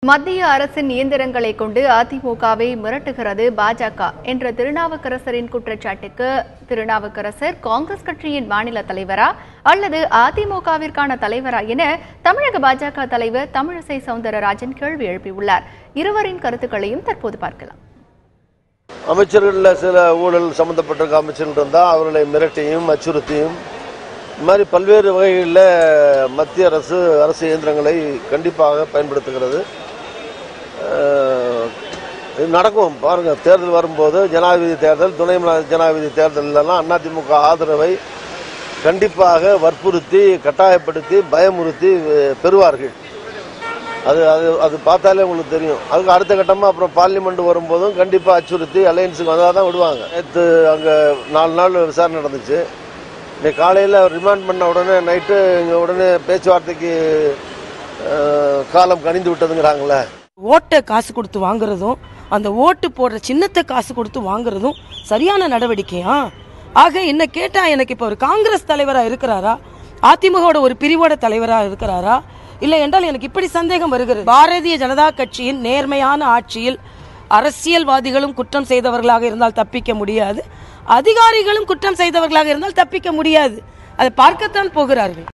மத்திய அரசின் இயந்திரங்களை கொண்டு அதிமுகவை மிரட்டுகிறது பாஜக என்ற திருநாவுக்கரசரின் குற்றச்சாட்டுக்கு திருநாவுக்கரசர் காங்கிரஸ் கட்சியின் மாநில தலைவரா அல்லது அதிமுகவிற்கான தலைவரா என தமிழக பாஜக தலைவர் தமிழிசை சவுந்தரராஜன் கேள்வி எழுப்பியுள்ளார். இருவரின் கருத்துக்களையும் தற்போது பார்க்கலாம். அமைச்சர்கள் சில ஊழல் சம்பந்தப்பட்ட அமைச்சர்கள் இருந்தால் அவர்களை மிரட்டியும் அச்சுறுத்தியும் இந்த மாதிரி பல்வேறு வகைகளில் மத்திய அரசு இயந்திரங்களை கண்டிப்பாக பயன்படுத்துகிறது. நடக்கும் பாருங்க, தேர்தல் வரும்போது ஜனாதிபதி தேர்தல், துணை ஜனாதிபதி தேர்தலெல்லாம் அதிமுக ஆதரவை கண்டிப்பாக வற்புறுத்தி கட்டாயப்படுத்தி பயமுறுத்தி பெறுவார்கள். அது பார்த்தாலே உங்களுக்கு தெரியும். அதுக்கு அடுத்த கட்டமாக அப்புறம் பார்லிமெண்ட் வரும்போதும் கண்டிப்பாக அச்சுறுத்தி அலையன்ஸுக்கு வந்தால் தான் விடுவாங்க. நேற்று அங்கே 4 நாள் விசாரணை நடந்துச்சு. இன்னைக்கு காலையில் ரிமாண்ட் பண்ண உடனே நைட்டு இங்கே உடனே பேச்சுவார்த்தைக்கு காலம் கணிந்து விட்டதுங்கிறாங்களே. ஓட்டை காசு கொடுத்து வாங்குறதும் அந்த ஓட்டு போடுற சின்னத்தை காசு கொடுத்து வாங்குறதும் சரியான நடவடிக்கையா? ஆக என்ன கேட்டா, எனக்கு இப்ப ஒரு காங்கிரஸ் தலைவரா இருக்கிறாரா, அதிமுக ஒரு பிரிவோட தலைவரா இருக்கிறாரா, இல்லை என்றால் எனக்கு இப்படி சந்தேகம் வருகிறது. பாரதிய ஜனதா கட்சியின் நேர்மையான ஆட்சியில் அரசியல்வாதிகளும் குற்றம் செய்தவர்களாக இருந்தால் தப்பிக்க முடியாது, அதிகாரிகளும் குற்றம் செய்தவர்களாக இருந்தால் தப்பிக்க முடியாது. அதை பார்க்கத்தான் போகிறார்கள்.